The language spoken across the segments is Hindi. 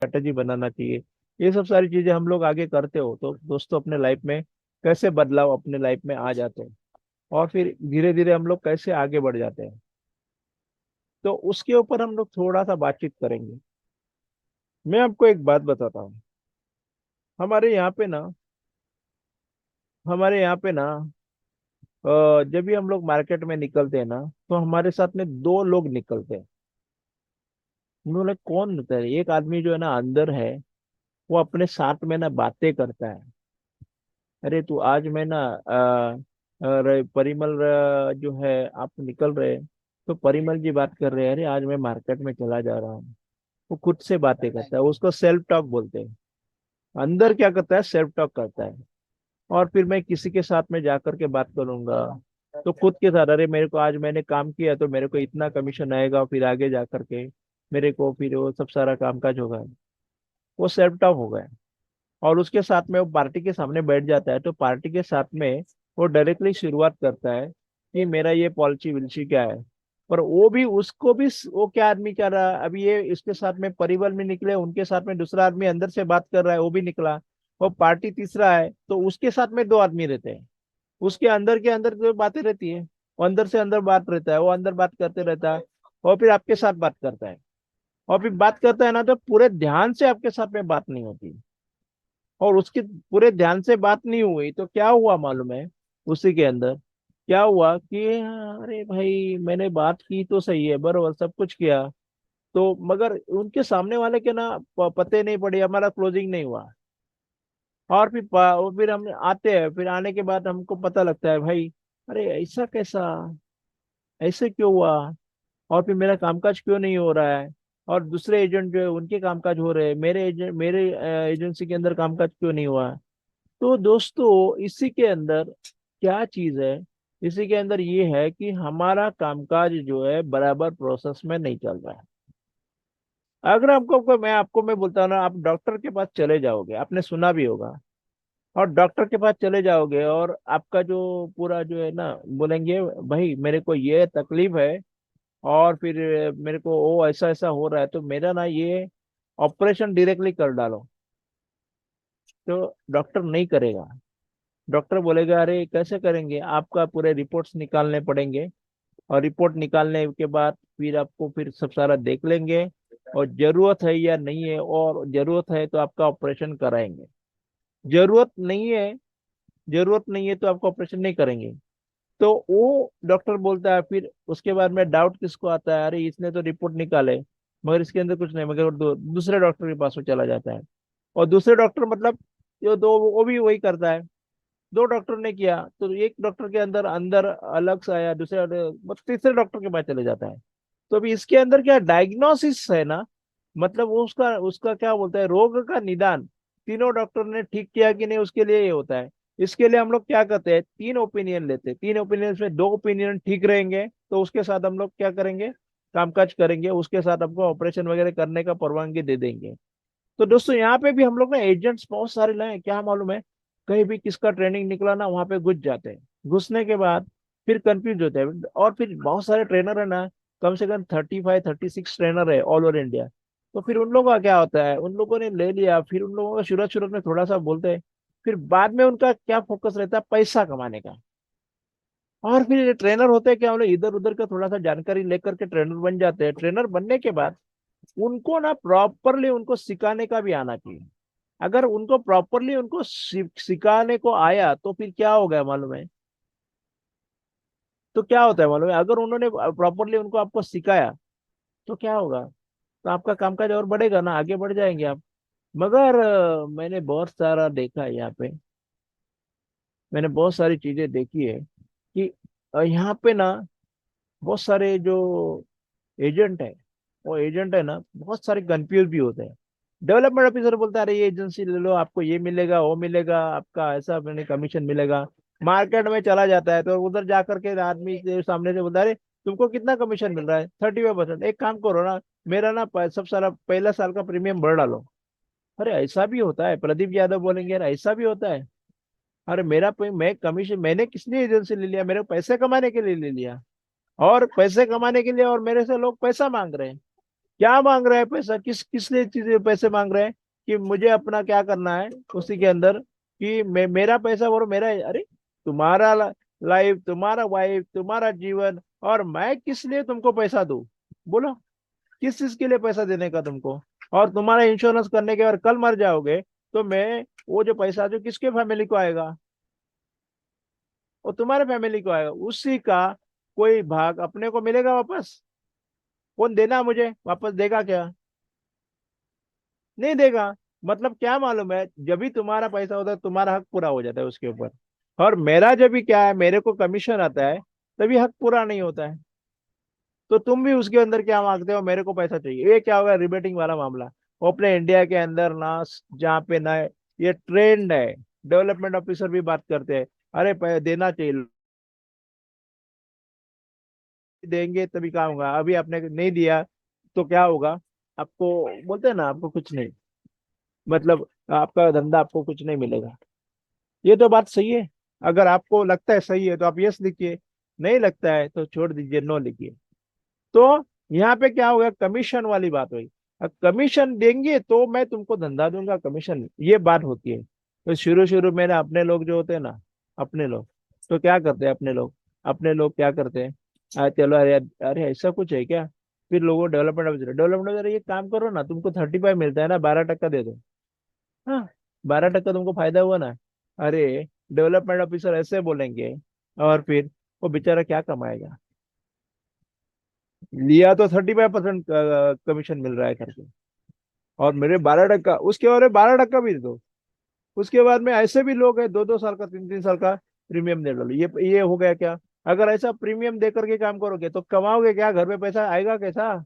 स्ट्रेटेजी बनाना चाहिए। ये सब सारी चीजें हम लोग आगे करते हो तो दोस्तों अपने लाइफ में कैसे बदलाव अपने लाइफ में आ जाते हैं, और फिर धीरे धीरे हम लोग कैसे आगे बढ़ जाते हैं, तो उसके ऊपर हम लोग थोड़ा सा बातचीत करेंगे। मैं आपको एक बात बताता हूँ। हमारे यहाँ पे ना हमारे यहाँ पे ना जब भी हम लोग मार्केट में निकलते हैं ना, तो हमारे साथ में दो लोग निकलते हैं। उन्होंने कौन होता है? एक आदमी जो है ना अंदर है, वो अपने साथ में ना बातें करता है। अरे तू आज मैं ना परिमल जो है, आप निकल रहे हैं, तो परिमल जी बात कर रहे हैं, अरे आज मैं मार्केट में चला जा रहा हूँ। वो खुद से बातें करता है, उसको सेल्फ टॉक बोलते हैं। अंदर क्या करता है? सेल्फ टॉक करता है। और फिर मैं किसी के साथ में जाकर के बात करूंगा, तो खुद के साथ, अरे मेरे को आज मैंने काम किया तो मेरे को इतना कमीशन आएगा, फिर आगे जा करके मेरे को फिर वो सब सारा कामकाज होगा। वो सेल्फ टॉक हो गया। और उसके साथ में वो पार्टी के सामने बैठ जाता है, तो पार्टी के साथ में वो डायरेक्टली शुरुआत करता है कि मेरा ये पॉलिसी विलिसी क्या है। पर वो भी उसको भी वो क्या आदमी कर रहा है, अभी ये इसके साथ में परिवार में निकले, उनके साथ में दूसरा आदमी अंदर से बात कर रहा है, वो भी निकला। वो पार्टी तीसरा है, तो उसके साथ में दो आदमी रहते हैं। उसके अंदर के अंदर जो बातें रहती है, वो अंदर से अंदर बात रहता है, वो अंदर बात करते रहता है। और फिर आपके साथ बात करता है। और फिर बात करता है ना, तो पूरे ध्यान से आपके साथ में बात नहीं होती। और उसकी पूरे ध्यान से बात नहीं हुई तो क्या हुआ मालूम है? उसी के अंदर क्या हुआ कि अरे भाई मैंने बात की तो सही है, बरोबर सब कुछ किया, तो मगर उनके सामने वाले के ना पते नहीं पड़े, हमारा क्लोजिंग नहीं हुआ। और फिर और फिर हम आते हैं, फिर आने के बाद हमको पता लगता है भाई, अरे ऐसा कैसा, ऐसे क्यों हुआ, और फिर मेरा कामकाज क्यों नहीं हो रहा है। और दूसरे एजेंट जो है उनके कामकाज हो रहे हैं, मेरे एजेंसी के अंदर कामकाज क्यों नहीं हुआ। तो दोस्तों इसी के अंदर क्या चीज है? इसी के अंदर ये है कि हमारा कामकाज जो है बराबर प्रोसेस में नहीं चल रहा है। अगर मैं बोलता हूँ ना, आप डॉक्टर के पास चले जाओगे, आपने सुना भी होगा, और डॉक्टर के पास चले जाओगे और आपका जो पूरा जो है ना, बोलेंगे भाई मेरे को ये तकलीफ है, और फिर मेरे को वो ऐसा ऐसा हो रहा है, तो मेरा ना ये ऑपरेशन डायरेक्टली कर डालो। तो डॉक्टर नहीं करेगा। डॉक्टर बोलेगा अरे कैसे करेंगे, आपका पूरे रिपोर्ट्स निकालने पड़ेंगे, और रिपोर्ट निकालने के बाद फिर आपको फिर सब सारा देख लेंगे, और जरूरत है या नहीं है, और जरूरत है तो आपका ऑपरेशन कराएंगे। जरूरत नहीं है, जरूरत नहीं है तो आपका ऑपरेशन नहीं करेंगे। तो वो डॉक्टर बोलता है, फिर उसके बाद में डाउट किसको आता है, अरे इसने तो रिपोर्ट निकाले मगर इसके अंदर कुछ नहीं, मगर दूसरे डॉक्टर के पास वो चला जाता है। और दूसरे डॉक्टर मतलब जो दो, वो भी वही करता है। दो डॉक्टर ने किया तो एक डॉक्टर के अंदर अंदर अलग से आया, मतलब तीसरे डॉक्टर के पास चले जाता है। तो अभी इसके अंदर क्या डायग्नोसिस है ना, मतलब वो उसका उसका क्या बोलता है, रोग का निदान तीनों डॉक्टर ने ठीक किया कि नहीं, उसके लिए ये होता है। इसके लिए हम लोग क्या करते हैं, तीन ओपिनियन लेते हैं, तीन ओपिनियन में दो ओपिनियन ठीक रहेंगे तो उसके साथ हम लोग क्या करेंगे, कामकाज करेंगे, उसके साथ हमको ऑपरेशन वगैरह करने का परवानगी दे देंगे। तो दोस्तों यहाँ पे भी हम लोग ना एजेंट्स बहुत सारे लाए, क्या मालूम है, कहीं भी किसका ट्रेनिंग निकला ना, वहां पे घुस जाते हैं। घुसने के बाद फिर कंफ्यूज होते हैं, और फिर बहुत सारे ट्रेनर है ना, कम से कम 35 36 ट्रेनर है ऑल ओवर इंडिया। तो फिर उन लोगों का क्या होता है, उन लोगों ने ले लिया, फिर उन लोगों का शुरुआत शुरुआत में थोड़ा सा बोलते हैं, फिर बाद में उनका क्या फोकस रहता है, पैसा कमाने का। और फिर ये ट्रेनर होते हैं क्या, हम लोग इधर उधर का थोड़ा सा जानकारी लेकर के ट्रेनर बन जाते हैं। ट्रेनर बनने के बाद उनको ना प्रॉपरली उनको सिखाने का भी आना चाहिए। अगर उनको प्रॉपरली उनको सिखाने को आया तो फिर क्या हो गया मालूम है? तो क्या होता है मालूम है, अगर उन्होंने प्रॉपरली उनको आपको सिखाया तो क्या होगा, तो आपका कामकाज और बढ़ेगा ना, आगे बढ़ जाएंगे आप। मगर मैंने बहुत सारा देखा है यहाँ पे, मैंने बहुत सारी चीजें देखी है कि यहाँ पे ना बहुत सारे जो एजेंट है, वो एजेंट है ना बहुत सारे कंफ्यूज भी होते हैं। डेवलपमेंट ऑफिसर बोलता है अरे ये एजेंसी ले लो, आपको ये मिलेगा वो मिलेगा, आपका ऐसा मैंने कमीशन मिलेगा। मार्केट में चला जाता है तो उधर जाकर के आदमी के सामने से बोलता है, अरे तुमको कितना कमीशन मिल रहा है? 35%। एक काम करो ना, मेरा ना सब सारा पहला साल का प्रीमियम भर डालो। अरे ऐसा भी होता है? प्रदीप यादव बोलेंगे यार ऐसा भी होता है? अरे मैं कमीशन मैंने किस लिए एजेंसी ले लिया, मेरे पैसे कमाने के लिए ले लिया, और पैसे कमाने के लिए और मेरे से लोग पैसा मांग रहे हैं। क्या मांग रहा है पैसा, किस लिए चीजें पैसे मांग रहे हैं? कि मुझे अपना क्या करना है उसी के अंदर, कि मेरा पैसा और मेरा, अरे तुम्हारा लाइफ, तुम्हारा वाइफ, तुम्हारा जीवन, और मैं किस लिए तुमको पैसा दूं? बोलो, किस चीज के लिए पैसा देने का तुमको? और तुम्हारा इंश्योरेंस करने के बाद कल मर जाओगे तो मैं, वो जो पैसा जो किसके फैमिली को आएगा? वो तुम्हारे फैमिली को आएगा, उसी का कोई भाग अपने को मिलेगा वापस? कौन देना मुझे वापस देगा क्या? नहीं देगा। मतलब क्या मालूम है, जब भी तुम्हारा पैसा होता है तुम्हारा हक पूरा हो जाता है उसके ऊपर, और मेरा जब भी क्या है, मेरे को कमीशन आता है, तभी हक पूरा नहीं होता है। तो तुम भी उसके अंदर क्या मांगते हो, मेरे को पैसा चाहिए, ये क्या होगा, रिबेटिंग वाला मामला। वो अपने इंडिया के अंदर ना, जहाँ पे ना ये ट्रेंड है, डेवलपमेंट ऑफिसर भी बात करते हैं, अरे देना चाहिए, देंगे तभी काम होगा, अभी आपने नहीं दिया तो क्या होगा? आपको बोलते हैं ना, आपको कुछ नहीं, मतलब आपका धंधा, आपको कुछ नहीं मिलेगा। ये तो बात सही है। अगर आपको लगता है सही है तो आप यस लिखिए, नहीं लगता है तो छोड़ दीजिए, नो लिखिए। तो यहाँ पे क्या होगा, कमीशन वाली बात हुई। अब कमीशन देंगे तो मैं तुमको धंधा दूंगा, कमीशन, ये बात होती है। तो शुरू शुरू में ना अपने लोग जो होते हैं ना, अपने लोग तो क्या करते हैं, अपने लोग क्या करते हैं, चलो अरे, अरे ऐसा कुछ है क्या? फिर लोगों, डेवलपमेंट ये काम करो ना, तुमको 35 मिलता है ना, 12% दे दो। हाँ, 12% तुमको फायदा हुआ ना। अरे, डेवलपमेंट ऑफिसर ऐसे बोलेंगे, और फिर वो बेचारा क्या कमाएगा? लिया तो 35% कमीशन मिल रहा है करके, और मेरे 12%, उसके बाद 12% भी दो। उसके बाद में ऐसे भी लोग हैं, 2-2 साल का, 3-3 साल का प्रीमियम दे डालो, ये हो गया क्या? अगर ऐसा प्रीमियम दे करके काम करोगे तो कमाओगे क्या? घर में पैसा आएगा कैसा?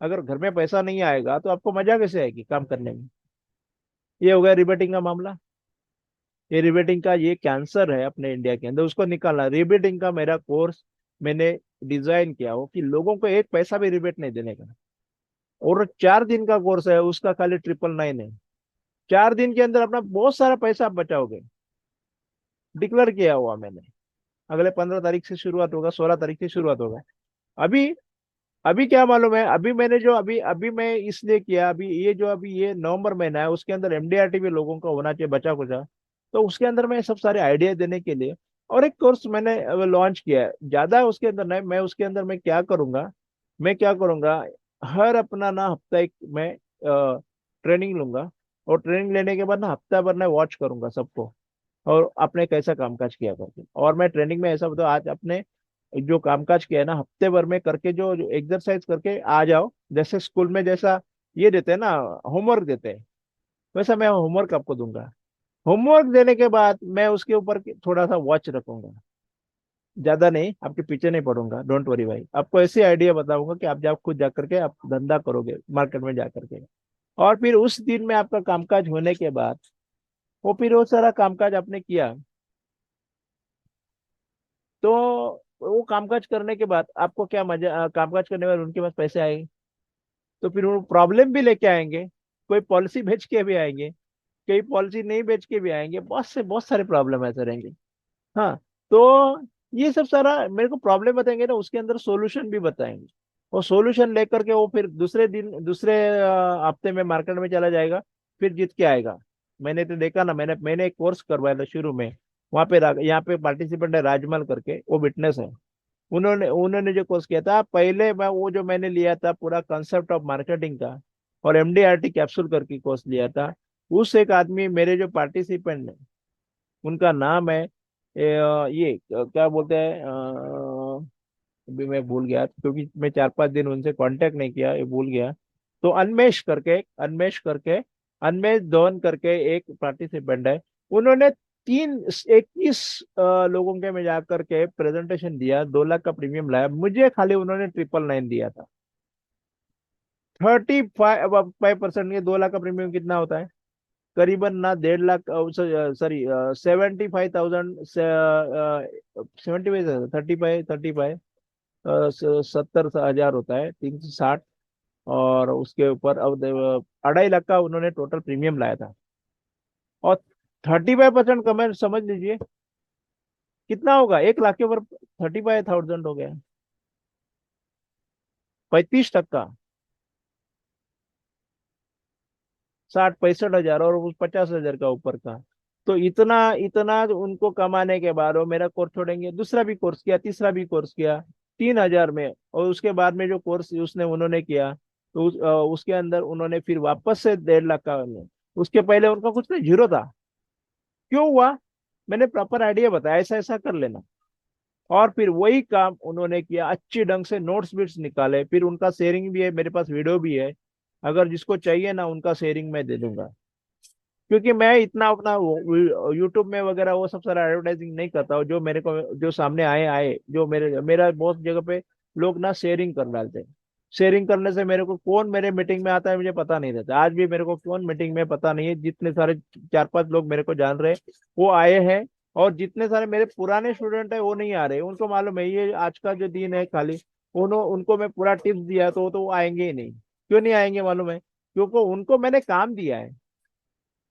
अगर घर में पैसा नहीं आएगा तो आपको मजा कैसे आएगी काम करने में? ये हो गया रिबेटिंग का मामला। ये रिबेटिंग का ये कैंसर है अपने इंडिया के अंदर, उसको निकालना। रिबेटिंग का मेरा कोर्स मैंने डिजाइन किया हो कि लोगों को एक पैसा भी रिबेट नहीं देने का। और 4 दिन का कोर्स है, उसका खाली 999 है। 4 दिन के अंदर अपना बहुत सारा पैसा आप बचाओगे, डिक्लेयर किया हुआ मैंने। अगले 15 तारीख से शुरुआत होगा, 16 तारीख से शुरुआत होगा। अभी अभी क्या मालूम है, अभी मैंने जो अभी अभी मैं इसलिए किया, अभी ये जो अभी ये नवंबर महीना है, उसके अंदर एमडीआरटी भी लोगों का होना चाहिए, बचा कुचा। तो उसके अंदर मैं सब सारे आइडिया देने के लिए और एक कोर्स मैंने लॉन्च किया है। ज्यादा उसके अंदर नहीं, मैं उसके अंदर मैं क्या करूंगा, हर अपना ना हफ्ता एक मैं ट्रेनिंग लूंगा। और ट्रेनिंग लेने के बाद ना हफ्ता भर मैं वॉच करूंगा सबको, और आपने कैसा कामकाज किया करके। और मैं ट्रेनिंग में ऐसा बताऊँ, आज आपने जो कामकाज किया है ना, हफ्ते भर में करके जो एक्सरसाइज करके आ जाओ, जैसे स्कूल में जैसा ये देते हैं ना, होमवर्क देते हैं, वैसा मैं होमवर्क आपको दूंगा। होमवर्क देने के बाद मैं उसके ऊपर थोड़ा सा वॉच रखूंगा, ज्यादा नहीं, आपके पीछे नहीं पड़ूंगा, डोंट वरी भाई। आपको ऐसे आइडिया बताऊंगा कि आप जब खुद जा करके आप धंधा करोगे मार्केट में जा करके। और फिर उस दिन में आपका कामकाज होने के बाद, वो फिर वो सारा कामकाज आपने किया, तो वो कामकाज करने के बाद आपको क्या मजा, कामकाज करने के बाद उनके पास पैसे आएंगे, तो फिर वो प्रॉब्लम भी लेके आएंगे। कोई पॉलिसी बेच के भी आएंगे, कई पॉलिसी नहीं बेच के भी आएंगे, बहुत सारे प्रॉब्लम ऐसे रहेंगे। हाँ, तो ये सब सारा मेरे को प्रॉब्लम बताएंगे ना, उसके अंदर सॉल्यूशन भी बताएंगे। और सॉल्यूशन लेकर के वो फिर दूसरे हफ्ते में मार्केट में चला जाएगा, फिर जीत के आएगा। मैंने तो देखा ना, मैंने एक कोर्स करवाया था शुरू में, वहाँ पे यहाँ पे पार्टिसिपेंट है राजमल करके, वो विटनेस है। उन्होंने उन्होंने जो कोर्स किया था पहले, मैं वो जो मैंने लिया था पूरा कंसेप्ट ऑफ मार्केटिंग का, और एमडीआरटी कैप्सूल करके कोर्स लिया था। उस एक आदमी, मेरे जो पार्टिसिपेंट है, उनका नाम है क्या बोलते हैं, अभी मैं भूल गया क्योंकि मैं 4-5 दिन उनसे कांटेक्ट नहीं किया, ये भूल गया। तो अन्मेष धवन करके एक पार्टिसिपेंट है। उन्होंने 21 लोगों के में जाकर के प्रेजेंटेशन दिया, 2 लाख का प्रीमियम लाया, मुझे खाली उन्होंने 999 दिया था। 35% के 2 लाख का प्रीमियम कितना होता है? करीबन ना 1.5 लाख, सॉरी 75,000, 75, 35 70,000 होता है, 360। और उसके ऊपर अब 2.5 लाख का उन्होंने टोटल प्रीमियम लाया था। और 35% कमेंट समझ लीजिए कितना होगा, 1 लाख के ऊपर 35,000 हो गया, 35%। 60-65 हजार और उस 50 हजार का ऊपर का। तो इतना इतना उनको कमाने के बाद वो मेरा कोर्स छोड़ेंगे, दूसरा भी कोर्स किया, तीसरा भी कोर्स किया 3 हजार में, और उसके बाद में जो कोर्स उसने उन्होंने किया तो उसके अंदर उन्होंने फिर वापस से 1.5 लाख का। उसके पहले उनका कुछ नहीं, जीरो था। क्यों हुआ? मैंने प्रॉपर आइडिया बताया, ऐसा ऐसा कर लेना। और फिर वही काम उन्होंने किया, अच्छी ढंग से नोट्स बिट्स निकाले, फिर उनका शेयरिंग भी है मेरे पास, वीडियो भी है। अगर जिसको चाहिए ना उनका शेयरिंग मैं दे दूंगा। क्योंकि मैं इतना अपना यूट्यूब में वगैरह वो सब सारा एडवर्टाइजिंग नहीं करता हूँ। जो मेरे को जो सामने आए आए, जो मेरा बहुत जगह पे लोग ना शेयरिंग कर डालते हैं। शेयरिंग करने से मेरे को कौन मेरे मीटिंग में आता है मुझे पता नहीं रहता, आज भी मेरे को कौन मीटिंग में पता नहीं है। जितने सारे 4-5 लोग मेरे को जान रहे हैं वो आए हैं, और जितने सारे मेरे पुराने स्टूडेंट है वो नहीं आ रहे, उनको मालूम है ये आज का जो दिन है खाली। उनको मैं पूरा टिप्स दिया तो वो आएंगे ही नहीं। क्यों नहीं आएंगे मालूम है? क्योंकि उनको मैंने काम दिया है।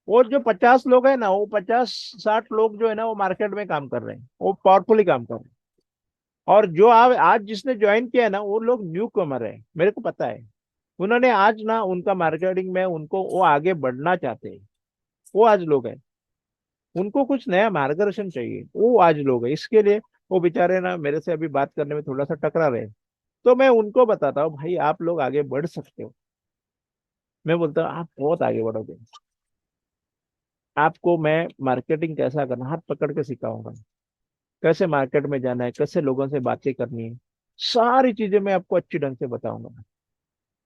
वो जो 50 लोग है ना, वो 50-60 लोग जो है ना वो मार्केट में काम कर रहे हैं, वो पावरफुली काम कर रहे हैं। और जो आज जिसने ज्वाइन किया है ना वो लोग न्यू कमर है, मेरे को पता है। उन्होंने आज ना उनका मार्केटिंग में उनको वो आगे बढ़ना चाहते हैं। वो आज लोग हैं, उनको कुछ नया मार्गदर्शन चाहिए, वो आज लोग हैं। इसके लिए वो बेचारे ना मेरे से अभी बात करने में थोड़ा सा टकरा रहे हैं। तो मैं उनको बताता हूँ भाई आप लोग आगे बढ़ सकते हो। मैं बोलता हूँ आप बहुत आगे बढ़ोगे। आपको मैं मार्केटिंग कैसा करना हाथ पकड़ के सिखाऊंगा, कैसे मार्केट में जाना है, कैसे लोगों से बातें करनी है, सारी चीजें मैं आपको अच्छी ढंग से बताऊंगा।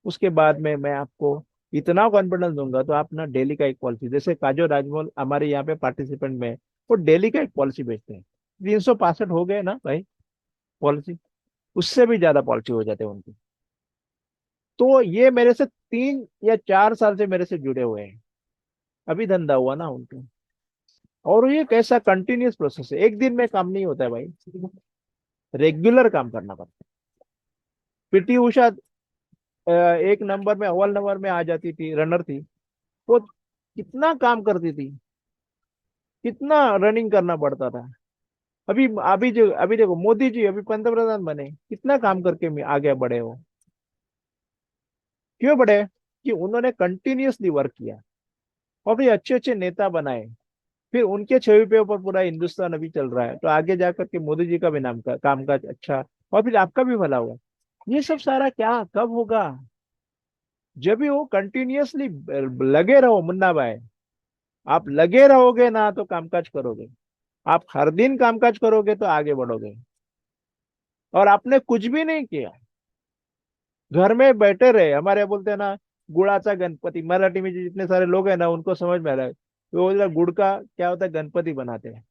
उसके बाद में मैं आपको इतना कॉन्फिडेंस दूंगा तो आप ना डेली का एक पॉलिसी, जैसे काजो राजमौल हमारे यहाँ पे पार्टिसिपेंट में वो डेली का एक पॉलिसी बेचते हैं। 365 हो गए ना भाई पॉलिसी, उससे भी ज्यादा पॉलिसी हो जाते हैं उनकी। तो ये मेरे से 3 या 4 साल से मेरे से जुड़े हुए हैं, अभी धंधा हुआ ना उनको। और ये कैसा कंटिन्यूस प्रोसेस है, एक दिन में काम नहीं होता है भाई, रेगुलर काम करना पड़ता है। पीटी उषा एक नंबर में, अव्वल नंबर में आ जाती थी, रनर थी। वो कितना काम करती थी, कितना रनिंग करना पड़ता था। अभी देखो मोदी जी अभी पंतप्रधान बने, कितना काम करके आगे बढ़े हो। क्यों बढ़े? कि उन्होंने कंटिन्यूअसली वर्क किया और फिर अच्छे अच्छे नेता बनाए। फिर उनके छवि पे ऊपर पूरा हिंदुस्तान अभी चल रहा है, तो आगे जाकर के मोदी जी का भी नाम का कामकाज अच्छा, और फिर आपका भी भला हुआ। ये सब सारा क्या कब होगा? जब भी वो कंटिन्यूअसली लगे रहो मुन्ना भाई। आप लगे रहोगे ना तो कामकाज करोगे। आप हर दिन कामकाज करोगे तो आगे बढ़ोगे। और आपने कुछ भी नहीं किया, घर में बैठे रहे, हमारे यहाँ बोलते हैं ना गुड़ाचा गणपति, मराठी में जो जितने सारे लोग हैं ना उनको समझ में आ रहा है। तो वो गुड़ का क्या होता है, गणपति बनाते हैं,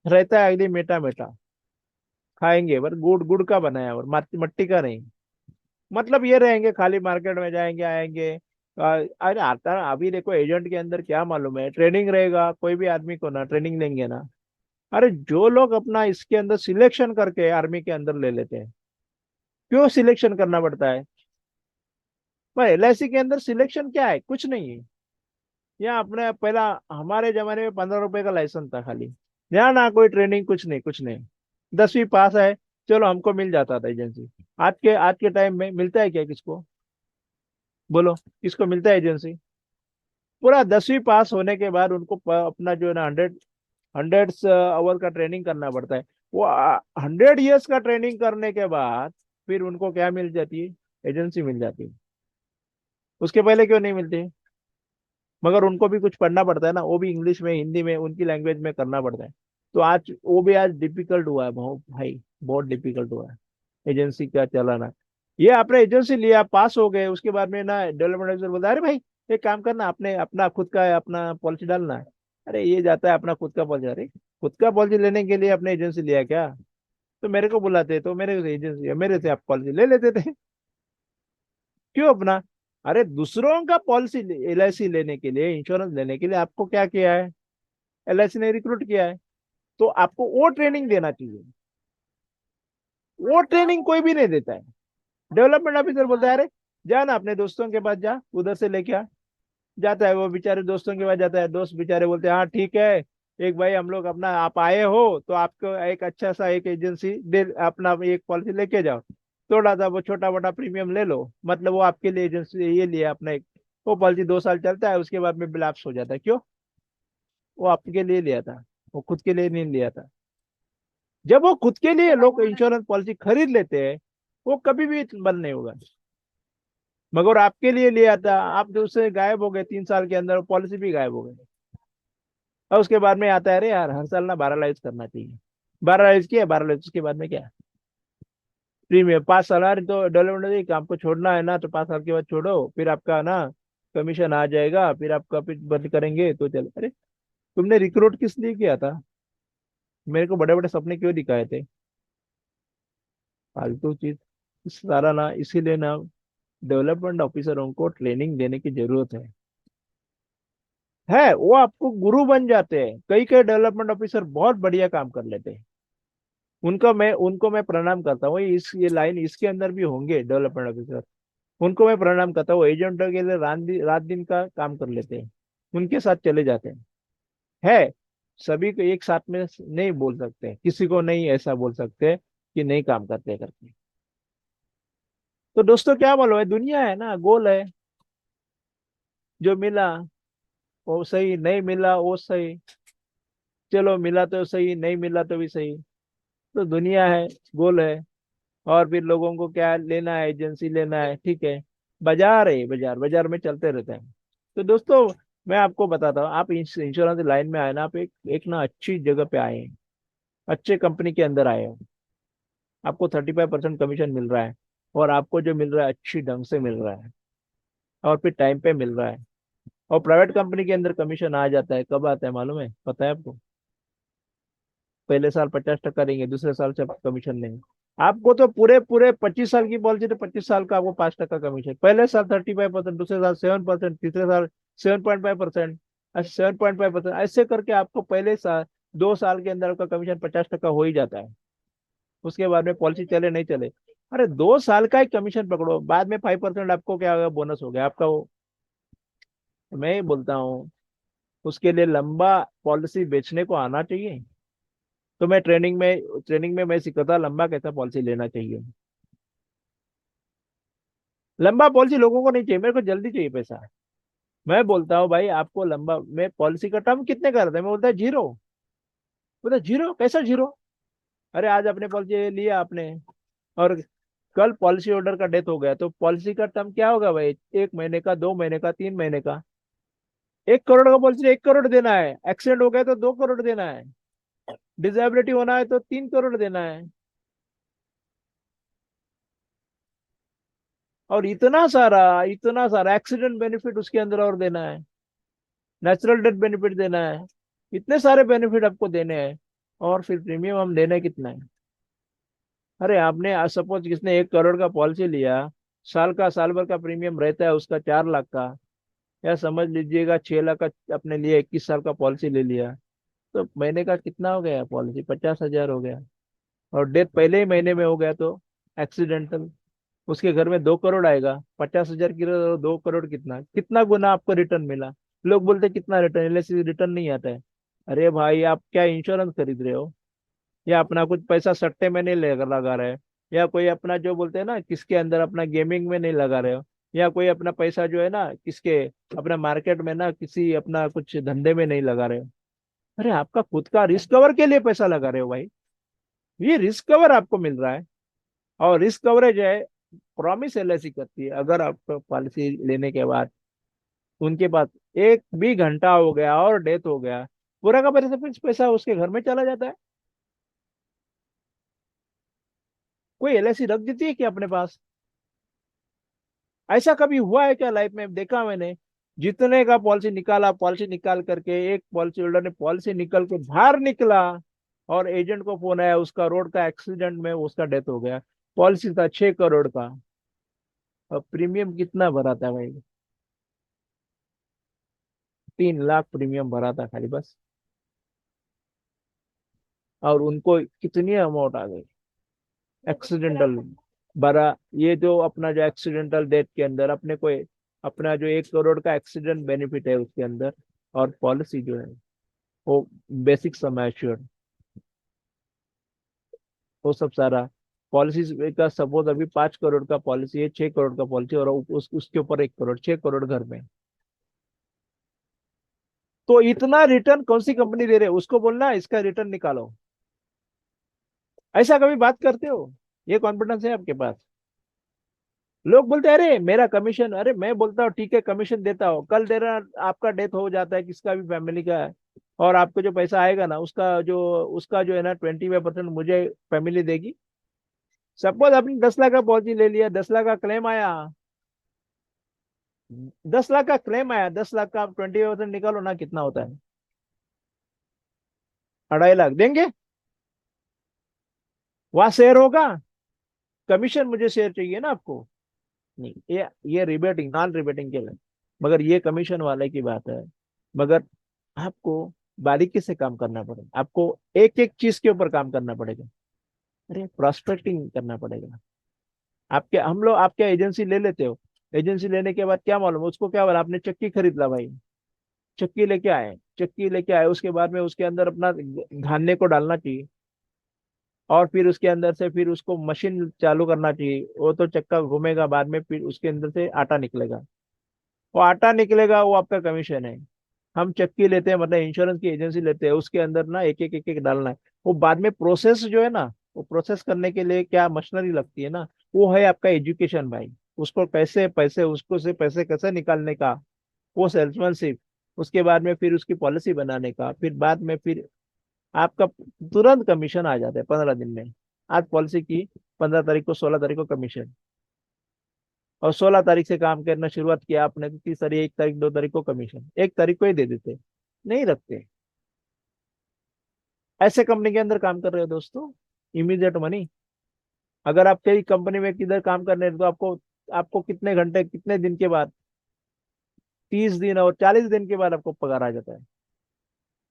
रहता है एकदम मीठा मीठा, खाएंगे पर गुड़ गुड़ का बनाया और मट्टी का नहीं। मतलब ये रहेंगे खाली मार्केट में जाएंगे आएंगे। अरे आता ना, अभी देखो एजेंट के अंदर क्या मालूम है, ट्रेनिंग रहेगा कोई भी आदमी को ना ट्रेनिंग लेंगे ना। अरे जो लोग अपना इसके अंदर सिलेक्शन करके आर्मी के अंदर ले लेते हैं, क्यों सिलेक्शन करना पड़ता है? भाई एलआईसी के अंदर सिलेक्शन क्या है, कुछ नहीं है। यहाँ अपने पहला हमारे जमाने में 15 रुपए का लाइसेंस था खाली। यहाँ ना कोई ट्रेनिंग, कुछ नहीं कुछ नहीं। 10वीं पास है, चलो हमको मिल जाता था एजेंसी। आज के टाइम में मिलता है क्या किसको? बोलो, किसको मिलता है एजेंसी? पूरा 10वीं पास होने के बाद उनको अपना जो है ना 100 आवर का ट्रेनिंग करना पड़ता है। वो 100 ईयर्स का ट्रेनिंग करने के बाद फिर उनको क्या मिल जाती है? एजेंसी मिल जाती है। उसके पहले क्यों नहीं मिलती? मगर उनको भी कुछ पढ़ना पड़ता है ना, वो भी इंग्लिश में हिंदी में उनकी लैंग्वेज में करना पड़ता है। तो आज वो भी आज डिफिकल्ट हुआ है बहुत भाई, बहुत डिफिकल्ट हुआ है एजेंसी का चलाना। ये आपने एजेंसी लिया, पास हो गए, उसके बाद में ना डेवलपमेंट ऑफिसर बोलता है अरे भाई एक काम करना, आपने अपना खुद का अपना पॉलिसी डालना है। अरे ये जाता है अपना खुद का पॉलिसी, अरे खुद का पॉलिसी लेने के लिए अपने एजेंसी लिया क्या? तो मेरे को बुलाते तो मेरे से एजेंसी, मेरे से आप पॉलिसी ले लेते थे। क्यों अपना? अरे दूसरों का पॉलिसी एलआईसी लेने के लिए, इंश्योरेंस लेने के लिए आपको क्या किया है? एलआईसी ने रिक्रूट किया है। तो आपको वो ट्रेनिंग देना चाहिए। वो ट्रेनिंग कोई भी नहीं देता है। डेवलपमेंट ऑफिसर बोलता है अरे जा ना अपने दोस्तों के पास, जा उधर से लेके आ। जाता है वो बेचारे दोस्तों के पास जाता है, दोस्त बेचारे बोलते हैं हाँ ठीक है, एक भाई हम लोग अपना आप आए हो तो आपको एक अच्छा सा एक एजेंसी दे, अपना एक पॉलिसी लेके जाओ, थोड़ा सा वो छोटा मोटा प्रीमियम ले लो, मतलब वो आपके लिए एजेंसी ये लिया अपना एक। वो पॉलिसी 2 साल चलता है, उसके बाद में बिलैप्स हो जाता है। क्यों? वो आपके लिए लिया था, वो खुद के लिए नहीं लिया था। जब वो खुद के लिए लोग इंश्योरेंस पॉलिसी खरीद लेते हैं, वो कभी भी बंद नहीं होगा। मगर आपके लिए लिया था, आप जो उससे गायब हो गए 3 साल के अंदर, पॉलिसी भी गायब हो गई। और उसके बाद में आता है, अरे यार हर साल ना 12 लाइफ करना चाहिए। 12 लाइफ किया, 12 लाइफ, उसके बाद में क्या? प्रीमियम 5 साल, अरे तो डेवलपमेंट आपको छोड़ना है ना, तो 5 साल के बाद छोड़ो, फिर आपका ना कमीशन आ जाएगा, फिर आपका फिर बंद करेंगे तो चल। अरे तुमने रिक्रूट किस लिए किया था? मेरे को बड़े बड़े सपने क्यों दिखाए थे? फालतू चीज। इस सारा ना, इसीलिए ना डेवलपमेंट ऑफिसरों को ट्रेनिंग देने की जरूरत है। वो आपको गुरु बन जाते हैं। कई कई डेवलपमेंट ऑफिसर बहुत बढ़िया काम कर लेते हैं। उनको मैं प्रणाम करता हूँ। ये लाइन इसके अंदर भी होंगे डेवलपमेंट ऑफिसर। उनको मैं प्रणाम करता हूँ। एजेंटों के लिए रात दिन का काम कर लेते हैं, उनके साथ चले जाते हैं। है, सभी को एक साथ में नहीं बोल सकते, किसी को नहीं ऐसा बोल सकते कि नहीं काम करते करके। तो दोस्तों क्या मालूम है, दुनिया है ना, गोल है। जो मिला वो सही, नहीं मिला वो सही। चलो मिला तो सही, नहीं मिला तो भी सही। तो दुनिया है, गोल है। और फिर लोगों को क्या लेना है, एजेंसी लेना है, ठीक है। बाजार है, बाजार बाजार में चलते रहते हैं। तो दोस्तों, मैं आपको बताता हूँ, आप इंश्योरेंस लाइन में आए ना, आप एक ना अच्छी जगह पे आए हैं, अच्छे कंपनी के अंदर आए हो। आपको 35% कमीशन मिल रहा है, और आपको जो मिल रहा है अच्छी ढंग से मिल रहा है, और फिर टाइम पे मिल रहा है। और प्राइवेट कंपनी के अंदर कमीशन आ जाता है, कब आता है मालूम है? पता है आपको? पहले साल 50% देंगे, दूसरे साल से कमीशन देंगे। आपको तो पूरे पूरे 25 साल की पॉलिसी, तो 25 साल का आपको 5% कमीशन। पहले साल 35%, दूसरे साल 7%, तीसरे साल 7.5%, 7.5%, ऐसे करके आपको पहले साल 2 साल के अंदर आपका कमीशन 50% हो ही जाता है। उसके बाद में पॉलिसी चले नहीं चले, अरे 2 साल का ही कमीशन पकड़ो, बाद में 5% आपको क्या होगा, बोनस हो गया आपका वो। मैं ही बोलता हूँ, उसके लिए लंबा पॉलिसी बेचने को आना चाहिए। तो मैं ट्रेनिंग में मैं सिखाता लंबा कैसा पॉलिसी लेना चाहिए। लंबा पॉलिसी लोगों को नहीं चाहिए, मेरे को जल्दी चाहिए पैसा। मैं बोलता हूँ भाई आपको लंबा, मैं पॉलिसी का टर्म कितने का रहता है, मैं बोलता है जीरो। बोलता जीरो कैसा जीरो? अरे आज अपने पॉलिसी लिया आपने, और कल पॉलिसी होल्डर का डेथ हो गया, तो पॉलिसी का टर्म क्या होगा भाई? 1 महीने का, 2 महीने का, 3 महीने का। 1 करोड़ का पॉलिसी 1 करोड़ देना है, एक्सीडेंट हो गया तो 2 करोड़ देना है, डिसेबिलिटी होना है तो 3 करोड़ देना है। और इतना सारा एक्सीडेंट बेनिफिट उसके अंदर और देना है, नेचुरल डेथ बेनिफिट देना है। इतने सारे बेनिफिट आपको देने हैं, और फिर प्रीमियम हम देने कितना है? अरे आपने सपोज किसने 1 करोड़ का पॉलिसी लिया, साल भर का प्रीमियम रहता है उसका 4 लाख का, या समझ लीजिएगा 6 लाख का। अपने लिए 21 साल का पॉलिसी ले लिया, तो महीने का कितना हो गया? पॉलिसी 50,000 हो गया। और डेथ पहले ही महीने में हो गया तो एक्सीडेंटल, उसके घर में 2 करोड़ आएगा। 50,000 की 2 करोड़, कितना कितना गुना आपको रिटर्न मिला? लोग बोलते कितना रिटर्न, एलआईसी रिटर्न नहीं आता है। अरे भाई आप क्या इंश्योरेंस खरीद रहे हो, या अपना कुछ पैसा सट्टे में नहीं लगा रहे हो, या कोई अपना जो बोलते हैं ना किसके अंदर अपना गेमिंग में नहीं लगा रहे हो, या कोई अपना पैसा जो है ना किसके, अपना मार्केट में ना किसी अपना कुछ धंधे में नहीं लगा रहे हो। अरे आपका खुद का रिस्क कवर के लिए पैसा लगा रहे हो भाई। ये रिस्क कवर आपको मिल रहा है। और रिस्क कवरेज है, प्रॉमिस एलआईसी करती है, अगर आपको पॉलिसी लेने के बाद उनके पास एक भी घंटा हो गया और डेथ हो गया, पूरा का पैसा, पैसा उसके घर में चला जाता है। कोई एलआईसी रख देती है क्या अपने पास? ऐसा कभी हुआ है क्या लाइफ में? देखा मैंने, जितने का पॉलिसी निकाला, पॉलिसी निकाल करके एक पॉलिसी होल्डर ने पॉलिसी निकल के बाहर निकला, और एजेंट को फोन आया, उसका रोड का एक्सीडेंट में उसका डेथ हो गया। पॉलिसी था 6 करोड़ का, और प्रीमियम कितना भरा था भाई? 3 लाख प्रीमियम भरा था खाली बस। और उनको कितनी अमाउंट आ गई एक्सीडेंटल भरा। ये जो अपना जो एक्सीडेंटल डेथ के अंदर अपने को अपना जो 1 करोड़ का एक्सीडेंट बेनिफिट है उसके अंदर, और पॉलिसी जो है वो बेसिक सम एश्योर्ड, वो सब सारा पॉलिसी का। सपोज अभी 5 करोड़ का पॉलिसी है, 6 करोड़ का पॉलिसी, और उसके ऊपर 1 करोड़, 6 करोड़ घर में। तो इतना रिटर्न कौन सी कंपनी दे रहे है, उसको बोलना इसका रिटर्न निकालो। ऐसा कभी बात करते हो? ये कॉन्फिडेंस है आपके पास? लोग बोलते हैं अरे मेरा कमीशन, अरे मैं बोलता हूँ ठीक है कमीशन देता हूँ, कल देना आपका डेथ हो जाता है, किसका भी फैमिली का है, और आपको जो पैसा आएगा ना उसका जो है ना 25% मुझे फैमिली देगी। सपोज आपने 10 लाख का पॉलिसी ले लिया, 10 लाख का क्लेम आया, 10 लाख का क्लेम आया, 10 लाख का आप 20% निकालो ना, कितना होता है? 2.5 लाख देंगे? वहां शेयर होगा? कमीशन मुझे शेयर चाहिए ना आपको। नहीं, ये रिबेटिंग नॉन रिबेटिंग के लिए, मगर ये कमीशन वाले की बात है। मगर आपको बारीकी से काम करना पड़ेगा, आपको एक एक चीज के ऊपर काम करना पड़ेगा। अरे प्रोस्पेक्टिंग करना पड़ेगा। आपके हम लोग आपके एजेंसी ले लेते हो, एजेंसी लेने के बाद क्या मालूम उसको क्या बोला, आपने चक्की खरीद ला भाई, चक्की लेके आए उसके बाद में उसके अंदर अपना धान्य को डालना चाहिए, और फिर उसके अंदर से फिर उसको मशीन चालू करना चाहिए, वो तो चक्का घूमेगा, बाद में फिर उसके अंदर से आटा निकलेगा, वो आटा निकलेगा, वो आपका कमीशन है। हम चक्की लेते हैं, मतलब इंश्योरेंस की एजेंसी लेते हैं, उसके अंदर ना एक एक डालना है। वो बाद में प्रोसेस जो है ना, वो प्रोसेस करने के लिए क्या मशीनरी लगती है ना, वो है आपका एजुकेशन भाई। उसको कैसे पैसे उसको से पैसे कैसे निकालने का, वो सेल्समैनशिप। उसके बाद में फिर उसकी पॉलिसी बनाने का, फिर बाद में फिर आपका तुरंत कमीशन आ जाता है 15 दिन में। आज पॉलिसी की 15 तारीख को, 16 तारीख को कमीशन, और 16 तारीख से काम करना शुरुआत किया आपने तो 30 तारीख, 1 तारीख, 2 तारीख को कमीशन, 1 तारीख को ही दे देते, नहीं रखते। ऐसे कंपनी के अंदर काम कर रहे हो दोस्तों, इमीडिएट मनी। अगर आप कई कंपनी में किधर काम करने हैं, तो आपको आपको कितने घंटे कितने दिन के बाद, 30 दिन और 40 दिन के बाद आपको पगार आ जाता है।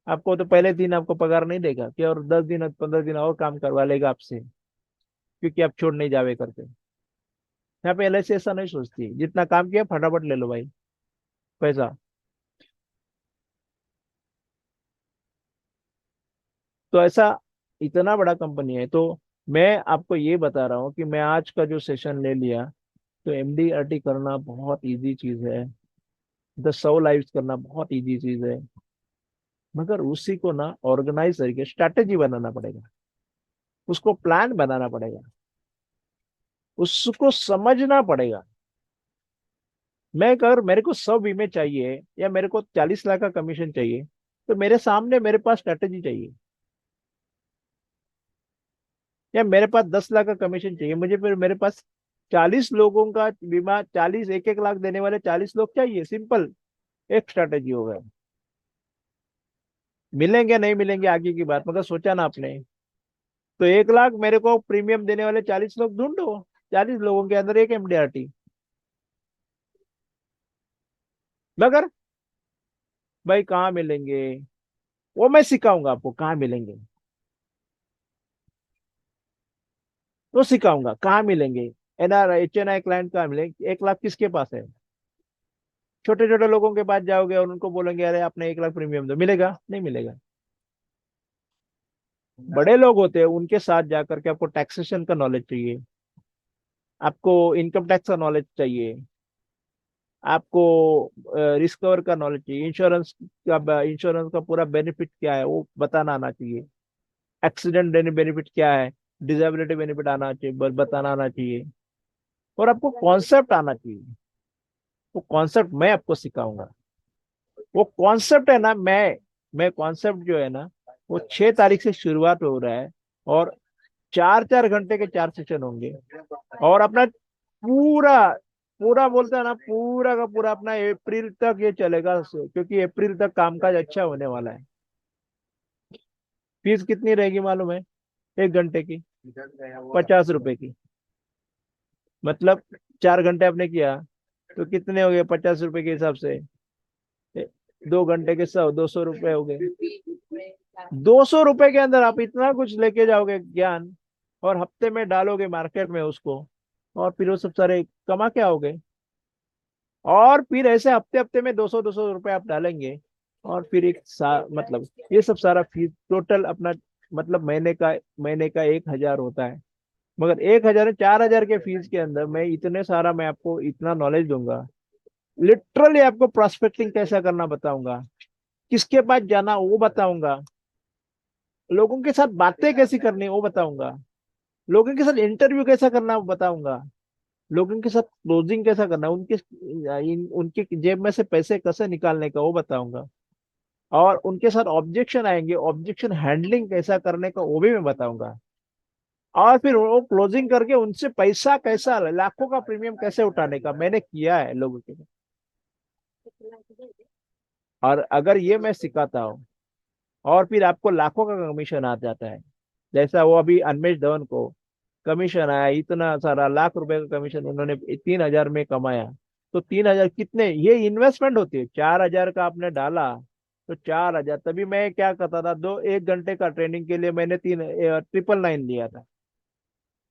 आपको तो पहले दिन आपको पगार नहीं देगा कि, और 10 दिन और 15 दिन और काम करवा लेगा आपसे, क्योंकि आप छोड़ नहीं जावे करते। यहाँ पे एलआईसी ऐसा नहीं सोचती, जितना काम किया फटाफट ले लो भाई पैसा। तो ऐसा इतना बड़ा कंपनी है, तो मैं आपको ये बता रहा हूँ कि मैं आज का जो सेशन ले लिया, तो एमडीआरटी करना बहुत इजी चीज है, 10 100 लाइव्स करना बहुत इजी चीज है। मगर उसी को ना ऑर्गेनाइज तरीके स्ट्रैटेजी बनाना पड़ेगा, उसको प्लान बनाना पड़ेगा, उसको समझना पड़ेगा। मैं अगर मेरे को 100 बीमे चाहिए, या मेरे को 40 लाख का कमीशन चाहिए, तो मेरे सामने मेरे पास स्ट्रैटेजी चाहिए। या मेरे पास 10 लाख का कमीशन चाहिए मुझे, फिर मेरे पास 40 लोगों का बीमा, 40 1 1 लाख देने वाले 40 लोग चाहिए, सिंपल। एक स्ट्रैटेजी हो गया। मिलेंगे नहीं मिलेंगे आगे की बात, मगर सोचा ना आपने, तो 1 लाख मेरे को प्रीमियम देने वाले 40 लोग ढूंढो, 40 लोगों के अंदर एक एमडीआरटी। मगर भाई कहाँ मिलेंगे, वो मैं सिखाऊंगा आपको कहाँ मिलेंगे, वो सिखाऊंगा कहाँ मिलेंगे। एनआर HNI क्लाइंट कहाँ मिलेंगे, 1 लाख किसके पास है? छोटे छोटे लोगों के पास जाओगे और उनको बोलेंगे अरे आपने 1 लाख प्रीमियम दो, मिलेगा? नहीं मिलेगा। बड़े लोग होते हैं, उनके साथ जाकर के आपको टैक्सेशन का नॉलेज चाहिए, आपको इनकम टैक्स का नॉलेज चाहिए, आपको रिस्क कवर का नॉलेज चाहिए, इंश्योरेंस का पूरा बेनिफिट क्या है वो बताना आना चाहिए, एक्सीडेंट बेनिफिट क्या है, डिजेबिलिटी बेनिफिट आना चाहिए, बताना आना चाहिए, और आपको कॉन्सेप्ट आना चाहिए। वो कॉन्सेप्ट मैं आपको सिखाऊंगा। वो कॉन्सेप्ट है ना, मैं कॉन्सेप्ट जो है ना, वो 6 तारीख से शुरुआत हो रहा है, और 4 4 घंटे के 4 सेशन होंगे, और अपना पूरा पूरा बोलते हैं ना, पूरा का पूरा अपना अप्रैल तक ये चलेगा, क्योंकि अप्रैल तक कामकाज अच्छा होने वाला है। फीस कितनी रहेगी मालूम है? 1 घंटे की 50 रुपए की, मतलब 4 घंटे आपने किया, तो कितने हो गए 50 रुपए के हिसाब से? 2 घंटे के 100, 200 रुपए हो गए। 200 रुपए के अंदर आप इतना कुछ लेके जाओगे ज्ञान, और हफ्ते में डालोगे मार्केट में उसको, और फिर वो सब सारे कमा के आओगे। और फिर ऐसे हफ्ते हफ्ते में 200 200 रुपए आप डालेंगे, और फिर मतलब ये सब सारा फीस टोटल अपना, मतलब महीने का 1,000 होता है। मगर 1,000 4,000 के फीस के अंदर मैं इतने सारा, मैं आपको इतना नॉलेज दूंगा, लिटरली आपको प्रोस्पेक्टिंग कैसा करना बताऊंगा, किसके पास जाना वो बताऊंगा, लोगों के साथ बातें कैसी करनी वो बताऊंगा, लोगों के साथ इंटरव्यू कैसा करना वो बताऊंगा, लोगों के साथ क्लोजिंग कैसा करना, उनके जेब में से पैसे कैसे निकालने का वो बताऊंगा, और उनके साथ ऑब्जेक्शन आएंगे, ऑब्जेक्शन हैंडलिंग कैसा करने का वो भी मैं बताऊंगा, और फिर वो क्लोजिंग करके उनसे पैसा कैसा, लाखों का प्रीमियम कैसे उठाने का मैंने किया है लोगों के साथ। और अगर ये मैं सिखाता हूँ और फिर आपको लाखों का कमीशन आ जाता है, जैसा वो अभी अन्मेष धवन को कमीशन आया, इतना सारा लाख रुपए का कमीशन उन्होंने 3,000 में कमाया। तो 3,000 कितने, ये इन्वेस्टमेंट होती है, 4,000 का आपने डाला तो 4,000, तभी मैं क्या करता था, 1 घंटे का ट्रेनिंग के लिए मैंने 999 लिया था।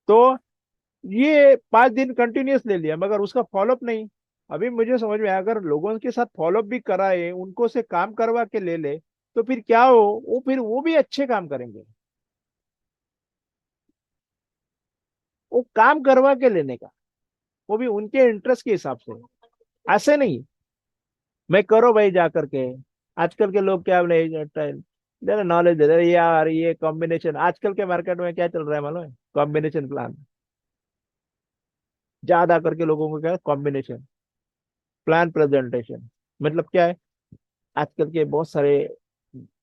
तो ये 5 दिन कंटिन्यूस ले लिया मगर उसका फॉलोअप नहीं। अभी मुझे समझ में आया, अगर लोगों के साथ फॉलोअप भी कराए, उनको से काम करवा के ले ले, तो फिर क्या हो, वो फिर वो भी अच्छे काम करेंगे। वो काम करवा के लेने का, वो भी उनके इंटरेस्ट के हिसाब से, ऐसे नहीं मैं करो भाई जा करके। आजकल के लोग क्या नहीं नॉलेज दे रहे यार, ये कॉम्बिनेशन आजकल के मार्केट में क्या चल रहा है मालूम है, कॉम्बिनेशन प्लान, ज्यादा करके लोगों को क्या है, कॉम्बिनेशन प्लान प्रेजेंटेशन, मतलब क्या है, आजकल के बहुत सारे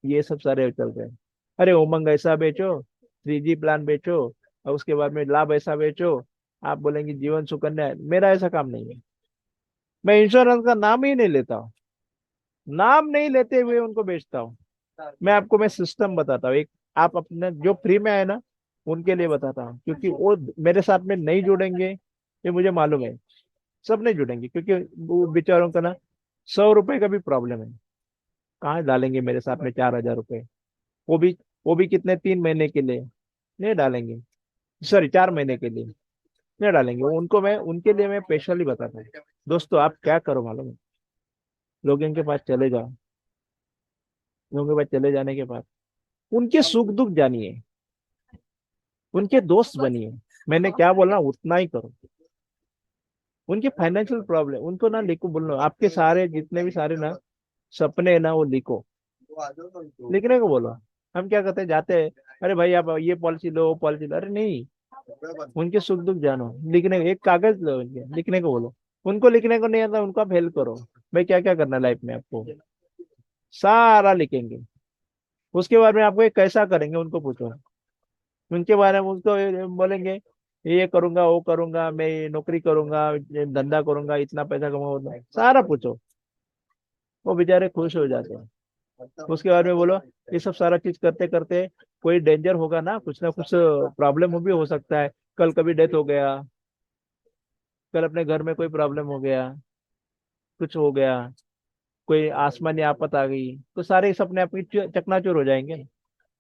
ये सब सारे चल रहे हैं। अरे उमंग ऐसा बेचो, 3G प्लान बेचो, और उसके बाद में लाभ ऐसा बेचो, आप बोलेंगे जीवन सुकन्या है। मेरा ऐसा काम नहीं है, मैं इंश्योरेंस का नाम ही नहीं लेता हूँ, नाम नहीं लेते हुए उनको बेचता हूँ। मैं सिस्टम बताता हूँ एक, आप अपने जो फ्री में आए ना उनके लिए बताता हूँ, क्योंकि वो मेरे साथ में नहीं जुड़ेंगे, ये मुझे मालूम है, सब नहीं जुड़ेंगे, क्योंकि वो बेचारों का ना 100 रुपए का भी प्रॉब्लम है, कहाँ डालेंगे मेरे साथ में 4,000 रुपए, वो भी वो भी कितने, 3 महीने के लिए नहीं डालेंगे, सॉरी 4 महीने के लिए नहीं डालेंगे, वो उनको मैं उनके लिए मैं स्पेशली बताता हूँ। दोस्तों आप क्या करो मालूम है, लोगों के पास चले जाओ, लोगों के पास चले जाने के बाद उनके सुख दुख जानिए, उनके दोस्त बनिए, मैंने क्या बोला उतना ही करो। उनके फाइनेंशियल प्रॉब्लम उनको ना लिखो, बोलो आपके सारे जितने भी सारे ना सपने हैं ना वो लिखो, लिखने को बोलो। हम क्या करते हैं, जाते हैं, अरे भाई आप ये पॉलिसी लो वो पॉलिसी लो, अरे नहीं, उनके सुख दुख जानो, लिखने एक कागज लो, उनके लिखने को बोलो, उनको लिखने को नहीं आता उनको आप हेल्प करो, भाई क्या क्या करना है लाइफ में आपको, सारा लिखेंगे। उसके बाद में आपको ये कैसा करेंगे उनको पूछो, उनके बारे में उसको बोलेंगे ये करूंगा वो करूंगा, मैं ये नौकरी करूंगा, ये धंधा करूंगा, इतना पैसा कमाऊंगा, सारा पूछो, वो बेचारे खुश हो जाते हैं। उसके बाद में बोलो ये सब सारा चीज करते करते कोई डेंजर होगा ना कुछ प्रॉब्लम भी हो सकता है, कल कभी डेथ हो गया, कल अपने घर में कोई प्रॉब्लम हो गया, कुछ हो गया, कोई आसमानी आफत आ गई, तो सारे सपने आपकी चकनाचूर हो जाएंगे।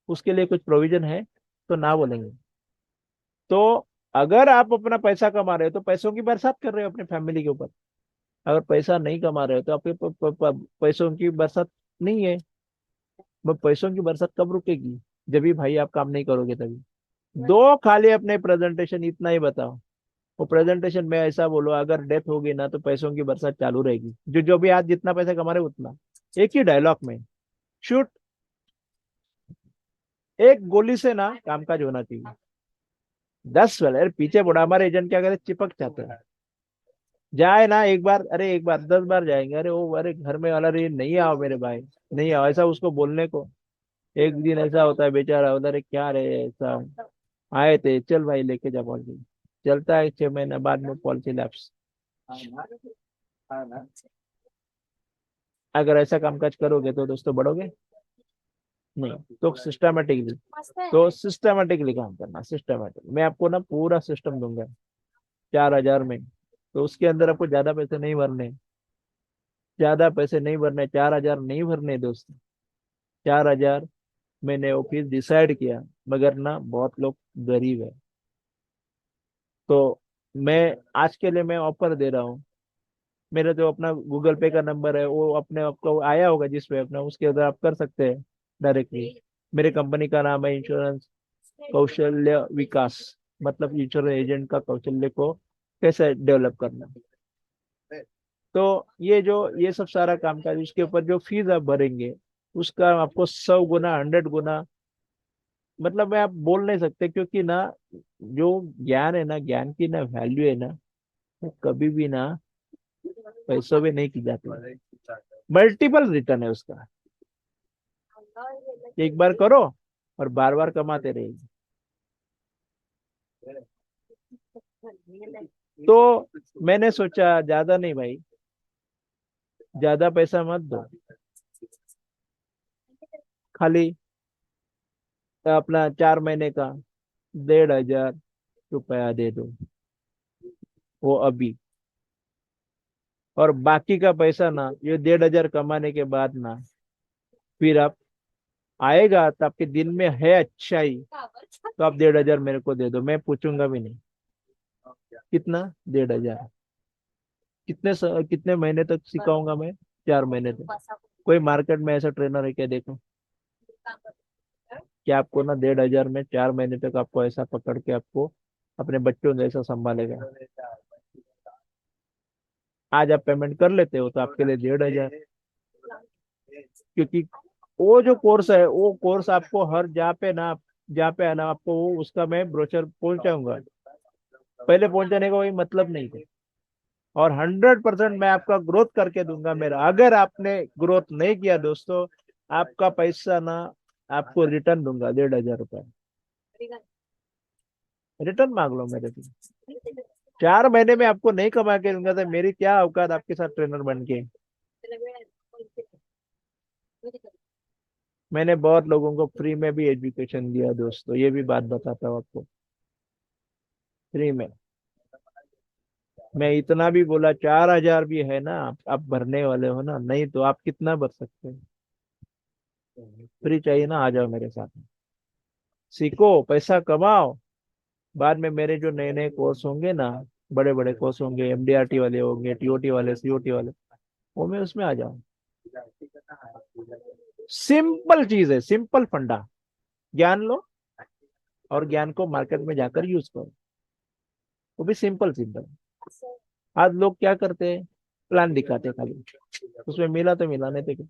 उसके लिए कुछ प्रोविजन है तो ना बोलेंगे। तो अगर आप अपना पैसा कमा रहे हो तो पैसों की बरसात कर रहे हो अपने फैमिली के ऊपर, अगर पैसा नहीं कमा रहे हो तो आपके पैसों की बरसात नहीं है। वो पैसों की बरसात कब रुकेगी, जब भी भाई आप काम नहीं करोगे तभी। दो खाली अपने प्रेजेंटेशन इतना ही बताओ, वो प्रेजेंटेशन में ऐसा बोलो अगर डेथ होगी ना तो पैसों की बरसात चालू रहेगी, जो जो भी आज जितना पैसा कमा रहे हो उतना, एक ही डायलॉग में शूट, एक गोली से ना कामकाज होना चाहिए। 10 वाले अरे पीछे बुढ़ा हमारे एजेंट क्या करे, चिपक जाते हैं, जाए ना एक बार, अरे एक बार 10 बार जाएंगे, अरे वो अरे घर में वाला, अरे नहीं आओ मेरे भाई, नहीं आओ, ऐसा उसको बोलने को। एक दिन ऐसा होता है बेचारा उधर, अरे क्या रे ऐसा, आए थे चल भाई लेके जा पॉलिसी, चलता है 6 महीने बाद में पॉलिसी लैप्स। अगर ऐसा कामकाज करोगे तो दोस्तों बढ़ोगे नहीं, तो सिस्टमेटिकली काम करना, सिस्टमेटिक मैं आपको ना पूरा सिस्टम दूंगा 4,000 में, तो उसके अंदर आपको ज्यादा पैसे नहीं भरने, ज्यादा पैसे नहीं भरने, 4,000 नहीं भरने दोस्त, 4,000 मैंने ऑफिस डिसाइड किया, मगर ना बहुत लोग गरीब है, तो मैं आज के लिए मैं ऑफर दे रहा हूँ। मेरा जो अपना गूगल पे का नंबर है वो अपने आपको आया होगा जिस पे अपना, उसके अंदर आप कर सकते हैं डायरेक्टली। मेरे कंपनी का नाम है इंश्योरेंस कौशल्य विकास, मतलब इंश्योरेंस एजेंट का कौशल्य को कैसे डेवलप करना। तो ये जो ये सब सारा काम काज, इसके ऊपर जो फीस आप भरेंगे उसका आपको 100 गुना 100 गुना, मतलब मैं आप बोल नहीं सकते, क्योंकि ना जो ज्ञान है ना, ज्ञान की ना वैल्यू है ना, वो कभी भी ना पैसों में नहीं की जाती। मल्टीपल रिटर्न है उसका। एक बार करो और बार बार कमाते रहेगी। तो मैंने सोचा ज्यादा नहीं भाई, ज्यादा पैसा मत दो, खाली अपना 4 महीने का 1,500 रुपया दे दो, वो अभी। और बाकी का पैसा ना, ये 1,500 कमाने के बाद ना, फिर आप आएगा तो आपके दिन में है अच्छाई, तो आप 1,500 मेरे को दे दो, मैं पूछूंगा भी नहीं। कितना? 1,500। कितने महीने तक सिखाऊंगा मैं? 4 महीने तक। कोई मार्केट में ऐसा ट्रेनर है क्या? देखो, कि आपको ना 1,500 में 4 महीने तक आपको ऐसा पकड़ के आपको अपने बच्चों जैसा संभालेगा। आज आप पेमेंट कर लेते हो तो आपके लिए 1,500, क्योंकि वो जो कोर्स है, वो कोर्स आपको हर जहाँ पे है ना, आपको वो उसका मैं ब्रोचर पहुंचाऊंगा। पहले पहुंचाने का कोई मतलब नहीं था। और 100% मैं आपका ग्रोथ करके दूंगा मेरा। अगर आपने ग्रोथ नहीं किया दोस्तों, आपका पैसा ना आपको रिटर्न दूंगा, 1,500 रुपया रिटर्न मांग लो मेरे से। 4 महीने में आपको नहीं कमा के दूंगा तो मेरी क्या औकात आपके साथ ट्रेनर बन के। मैंने बहुत लोगों को फ्री में भी एजुकेशन दिया दोस्तों, ये भी बात बताता हूँ आपको। फ्री में मैं इतना भी बोला, 4,000 भी है ना, आप भरने वाले हो ना, नहीं तो आप कितना भर सकते हैं? फ्री चाहिए ना, आ जाओ मेरे साथ में, सीखो, पैसा कमाओ। बाद में मेरे जो नए नए कोर्स होंगे ना, बड़े बड़े कोर्स होंगे, एमडीआरटी वाले होंगे, टीओटी वाले, सीओटी वाले, वो मैं उसमें आ जाऊं। सिंपल चीज है, सिंपल फंडा। ज्ञान लो और ज्ञान को मार्केट में जाकर यूज करो, वो भी सिंपल सिंपल। आज लोग क्या करते हैं? प्लान दिखाते हैं खाली, उसमें मिला तो मिला, नहीं तो क्या।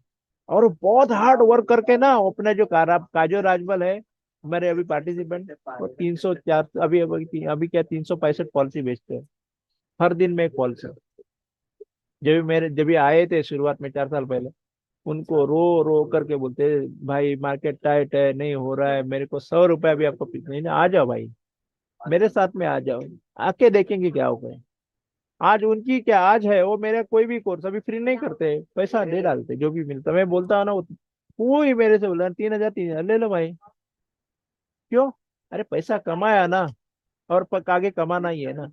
और बहुत हार्ड वर्क करके ना, अपने जो काजो राजबल है, मेरे अभी पार्टिसिपेंट, वो 304, अभी क्या 365 पॉलिसी बेचते हैं हर दिन में एक पॉलिसी। जब भी आए थे शुरुआत में 4 साल पहले, उनको रो रो करके बोलते, भाई मार्केट टाइट है, नहीं हो रहा है, मेरे को 100 रुपया भी आपको नहीं ना, आ जाओ भाई, मेरे साथ में आ जाओ, आके देखेंगे क्या होगा। आज उनकी क्या, आज है वो, मेरा कोई भी कोर्स अभी फ्री नहीं करते, पैसा दे डालते, जो भी मिलता मैं बोलता हूँ ना, कोई मेरे से बोला 3,000 3,000 ले लो भाई। क्यों? अरे पैसा कमाया ना, और आगे कमाना ही है ना।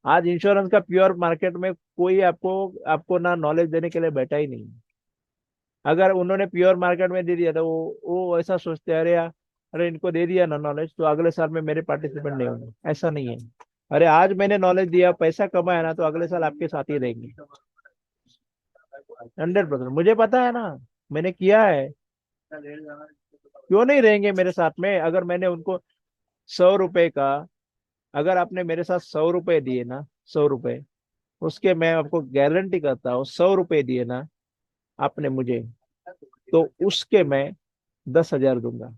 आज इंश्योरेंस का प्योर मार्केट में कोई आपको आपको ना नॉलेज देने के लिए बैठा ही नहीं। अगर उन्होंने प्योर मार्केट में दे दिया तो वो ऐसा सोचते हैं, अरे यार, अरे इनको दे दिया ना नॉलेज, तो अगले साल में मेरे पार्टिसिपेंट नहीं होंगे। ऐसा नहीं है। अरे आज मैंने नॉलेज दिया, पैसा कमाया ना, तो अगले साल आपके साथ ही रहेंगे। 100% मुझे पता है ना, मैंने किया है। क्यों नहीं रहेंगे मेरे साथ में? अगर मैंने उनको 100 रुपए का, अगर आपने मेरे साथ 100 रुपए दिए ना, 100 रुपए, उसके मैं आपको गारंटी करता हूँ, 100 रुपए दिए ना आपने मुझे, तो उसके मैं 10,000 दूंगा।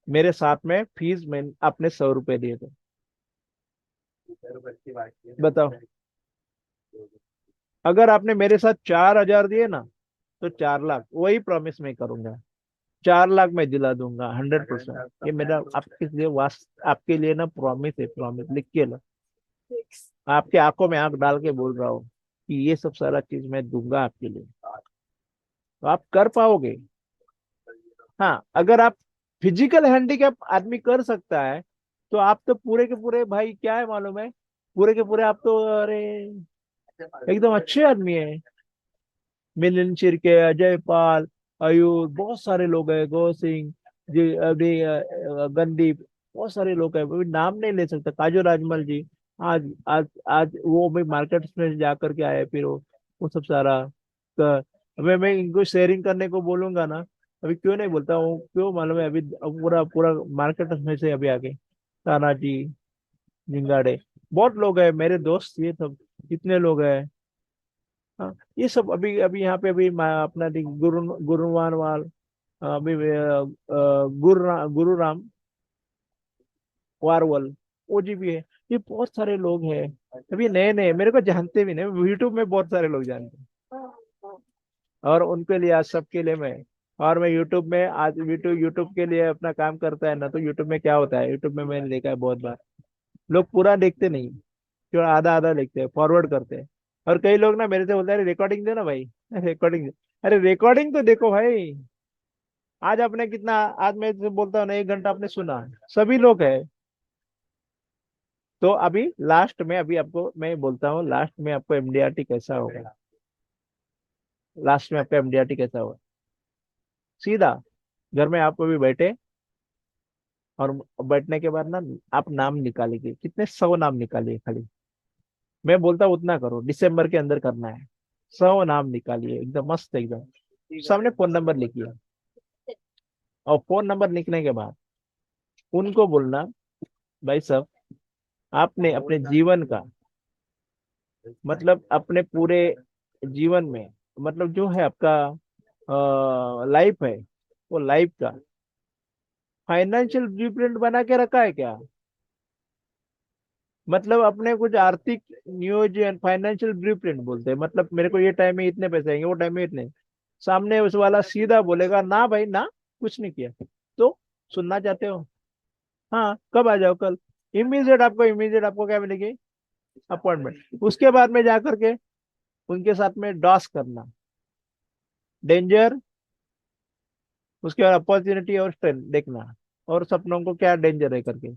मेरे साथ में फीस में आपने 100 रुपए दिए थे, बताओ। अगर आपने मेरे साथ 4,000 दिए ना, तो 4 लाख वही प्रॉमिस मैं करूंगा, 4 लाख मैं दिला दूंगा 100%। ये मेरा आपके लिए आपके लिए ना प्रॉमिस है, प्रॉमिस लिख के लो। आपके आंखों में आंख डाल के बोल रहा हूँ कि ये सब सारा चीज मैं दूंगा आपके लिए, तो आप कर पाओगे। हाँ, अगर आप फिजिकल हैंडीकैप आदमी कर सकता है, तो आप तो पूरे के पूरे भाई, क्या है मालूम है, पूरे के पूरे आप तो, अरे एकदम अच्छे आदमी है। मिलिंद शिर्के, अजय पाल, आयुर, बहुत सारे लोग हैं, गौ सिंह जी, अभी गंदीप, बहुत सारे लोग हैं, अभी नाम नहीं ले सकता, काजू राजमल जी। आज आज आज वो भी मार्केट में जा करके आए, फिर वो सब सारा अभी मैं इनको शेयरिंग करने को बोलूंगा ना, अभी क्यों नहीं बोलता हूँ, क्यों मालूम है? अभी पूरा पूरा मार्केट में से अभी आगे तानाजी, जिंगाड़े, बहुत लोग हैं मेरे दोस्त, ये सब कितने लोग हैं। हाँ, ये सब अभी अभी यहाँ पे अभी अपना गुरुवान वाल, अभी गुरुराम वारवल, ओजी भी है। ये बहुत सारे लोग हैं, अभी नए नए मेरे को जानते भी नहीं, यूट्यूब में बहुत सारे लोग जानते हैं। और उनके लिए आज सबके लिए मैं, और मैं यूट्यूब में आज यूट्यूब यूट्यूब के लिए अपना काम करता है ना, तो यूट्यूब में क्या होता है, यूट्यूब में मैंने देखा है बहुत बार, लोग पूरा देखते नहीं, जो आधा आधा देखते हैं, फॉरवर्ड करते हैं। और कई लोग ना मेरे से बोलते हैं, अरे रिकॉर्डिंग दे ना भाई, रिकॉर्डिंग दे। अरे रिकॉर्डिंग तो देखो भाई, आज आपने कितना, आज मैं जो बोलता हूँ ना 1 घंटा आपने सुना, सभी लोग है। तो अभी लास्ट में, अभी आपको मैं बोलता हूँ, लास्ट में आपको एमडीआरटी कैसा होगा, लास्ट में आपका एमडीआरटी कैसा होगा, सीधा घर में आप अभी बैठे, और बैठने के बाद ना आप नाम निकालेंगे, कितने 100 नाम निकालिए खाली। मैं बोलता हूँ उतना करो, दिसंबर के अंदर करना है। 100 नाम निकालिए एकदम मस्त एकदम, सामने फोन नंबर लिखिए, और फोन नंबर लिखने के बाद उनको बोलना, भाई साहब, आपने अपने जीवन का, मतलब अपने पूरे जीवन में, मतलब जो है आपका लाइफ है, वो लाइफ का फाइनेंशियल ब्लूप्रिंट बना के रखा है क्या, मतलब अपने कुछ आर्थिक नियोजन, फाइनेंशियल ब्लूप्रिंट बोलते हैं, मतलब मेरे को ये टाइम में इतने पैसे आएंगे, वो टाइम में इतने। सामने उस वाला सीधा बोलेगा, ना भाई ना, कुछ नहीं किया। तो सुनना चाहते हो, हाँ कब आ जाओ, कल। इमीडिएट आपको क्या मिलेगी, अपॉइंटमेंट। उसके बाद में जा करके उनके साथ में डॉस करना, डेंजर, उसके बाद अपॉर्चुनिटी और स्ट्रेंथ देखना, और सपनों को क्या डेंजर है करके।